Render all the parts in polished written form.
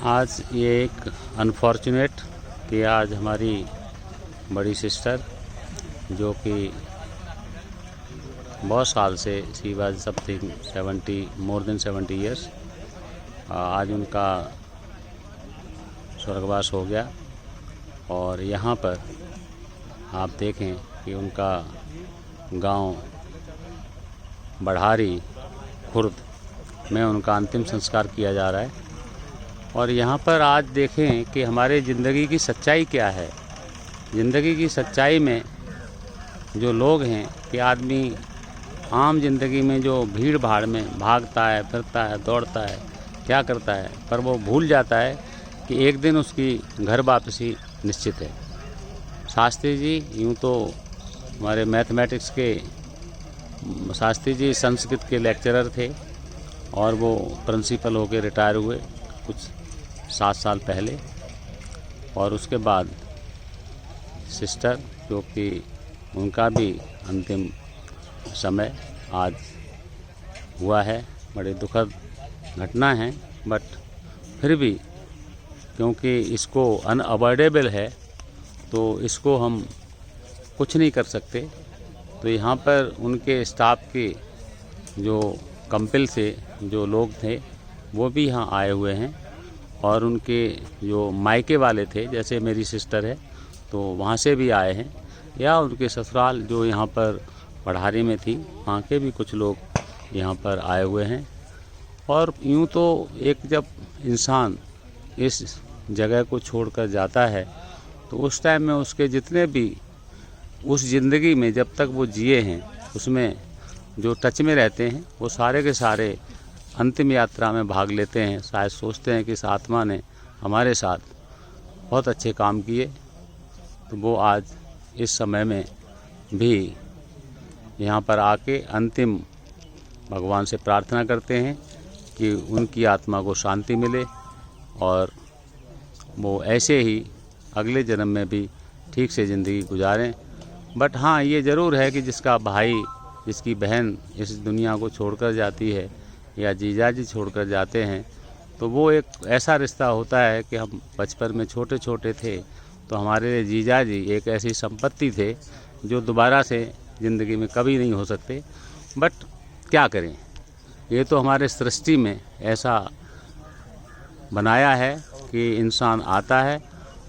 आज ये एक अनफॉर्चुनेट कि आज हमारी बड़ी सिस्टर जो कि बहुत साल से she was something 70 more than 70 years, आज उनका स्वर्गवास हो गया। और यहाँ पर आप देखें कि उनका गांव बढ़ारी खुर्द में उनका अंतिम संस्कार किया जा रहा है। और यहाँ पर आज देखें कि हमारे ज़िंदगी की सच्चाई क्या है। ज़िंदगी की सच्चाई में जो लोग हैं कि आदमी आम ज़िंदगी में जो भीड़ भाड़ में भागता है, फिरता है, दौड़ता है, क्या करता है, पर वो भूल जाता है कि एक दिन उसकी घर वापसी निश्चित है। शास्त्री जी यूँ तो हमारे मैथमेटिक्स के शास्त्री जी संस्कृत के लेक्चरर थे और वो प्रिंसिपल होकर रिटायर हुए कुछ 7 साल पहले। और उसके बाद सिस्टर जो कि उनका भी अंतिम समय आज हुआ है। बड़े दुखद घटना है, बट फिर भी क्योंकि इसको अनअवॉइडेबल है तो इसको हम कुछ नहीं कर सकते। तो यहाँ पर उनके स्टाफ के जो कंपल से जो लोग थे वो भी यहाँ आए हुए हैं और उनके जो मायके वाले थे, जैसे मेरी सिस्टर है तो वहाँ से भी आए हैं, या उनके ससुराल जो यहाँ पर बढ़ारी में थी वहाँ के भी कुछ लोग यहाँ पर आए हुए हैं। और यूँ तो एक जब इंसान इस जगह को छोड़कर जाता है तो उस टाइम में उसके जितने भी उस ज़िंदगी में जब तक वो जिए हैं उसमें जो टच में रहते हैं वो सारे के सारे अंतिम यात्रा में भाग लेते हैं। शायद सोचते हैं कि इस आत्मा ने हमारे साथ बहुत अच्छे काम किए, तो वो आज इस समय में भी यहाँ पर आके अंतिम भगवान से प्रार्थना करते हैं कि उनकी आत्मा को शांति मिले और वो ऐसे ही अगले जन्म में भी ठीक से ज़िंदगी गुजारें। बट हाँ, ये ज़रूर है कि जिसका भाई, जिसकी बहन इस दुनिया को छोड़कर जाती है या जीजा जी छोड़कर जाते हैं तो वो एक ऐसा रिश्ता होता है कि हम बचपन में छोटे छोटे थे तो हमारे लिए जीजा जी एक ऐसी संपत्ति थे जो दोबारा से ज़िंदगी में कभी नहीं हो सकते। बट क्या करें, ये तो हमारे सृष्टि में ऐसा बनाया है कि इंसान आता है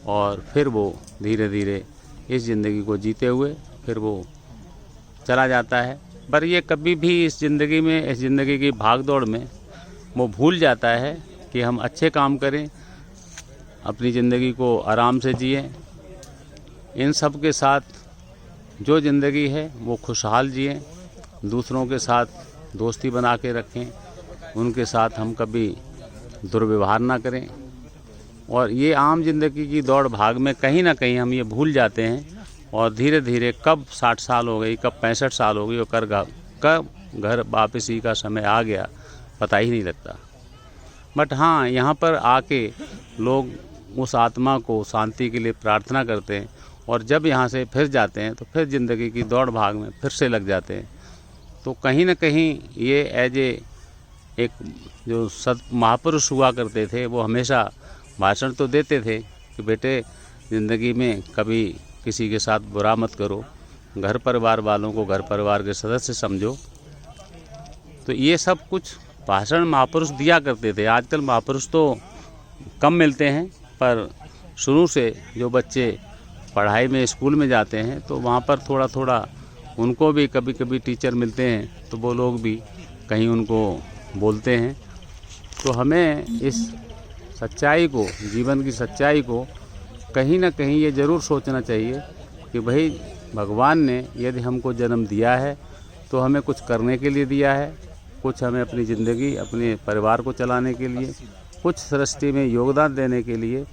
और फिर वो धीरे धीरे इस ज़िंदगी को जीते हुए फिर वो चला जाता है। पर ये कभी भी इस ज़िंदगी में, इस ज़िंदगी की भागदौड़ में वो भूल जाता है कि हम अच्छे काम करें, अपनी ज़िंदगी को आराम से जिएं, इन सब के साथ जो ज़िंदगी है वो खुशहाल जिएं, दूसरों के साथ दोस्ती बना के रखें, उनके साथ हम कभी दुर्व्यवहार ना करें। और ये आम ज़िंदगी की दौड़ भाग में कहीं ना कहीं हम ये भूल जाते हैं और धीरे धीरे कब 60 साल हो गई, कब 65 साल हो गई और कब घर वापसी का समय आ गया पता ही नहीं लगता। बट हाँ, यहाँ पर आके लोग उस आत्मा को शांति के लिए प्रार्थना करते हैं और जब यहाँ से फिर जाते हैं तो फिर ज़िंदगी की दौड़ भाग में फिर से लग जाते हैं। तो कहीं ना कहीं ये एज एक जो सत महापुरुष हुआ करते थे वो हमेशा भाषण तो देते थे कि बेटे ज़िंदगी में कभी किसी के साथ बुरा मत करो, घर परिवार वालों को घर परिवार के सदस्य समझो। तो ये सब कुछ भाषण महापुरुष दिया करते थे। आजकल महापुरुष तो कम मिलते हैं, पर शुरू से जो बच्चे पढ़ाई में स्कूल में जाते हैं तो वहाँ पर थोड़ा थोड़ा उनको भी कभी कभी टीचर मिलते हैं तो वो लोग भी कहीं उनको बोलते हैं। तो हमें इस सच्चाई को, जीवन की सच्चाई को कहीं ना कहीं ये ज़रूर सोचना चाहिए कि भाई भगवान ने यदि हमको जन्म दिया है तो हमें कुछ करने के लिए दिया है, कुछ हमें अपनी ज़िंदगी, अपने परिवार को चलाने के लिए, कुछ सृष्टि में योगदान देने के लिए,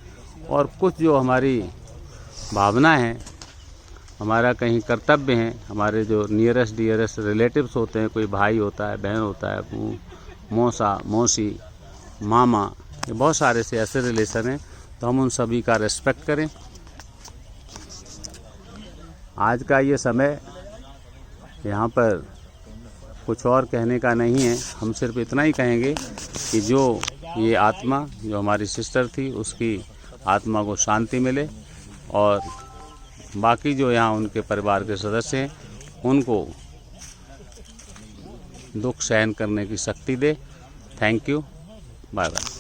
और कुछ जो हमारी भावना है, हमारा कहीं कर्तव्य हैं, हमारे जो नियरेस्ट डियरेस्ट रिलेटिव्स होते हैं, कोई भाई होता है, बहन होता है, मौसा, मौसी, मामा, ये बहुत सारे से ऐसे रिलेशन हैं, तो हम उन सभी का रेस्पेक्ट करें। आज का ये समय यहाँ पर कुछ और कहने का नहीं है। हम सिर्फ इतना ही कहेंगे कि जो ये आत्मा जो हमारी सिस्टर थी उसकी आत्मा को शांति मिले और बाकी जो यहाँ उनके परिवार के सदस्य हैं उनको दुख सहन करने की शक्ति दे। Thank you, bye bye.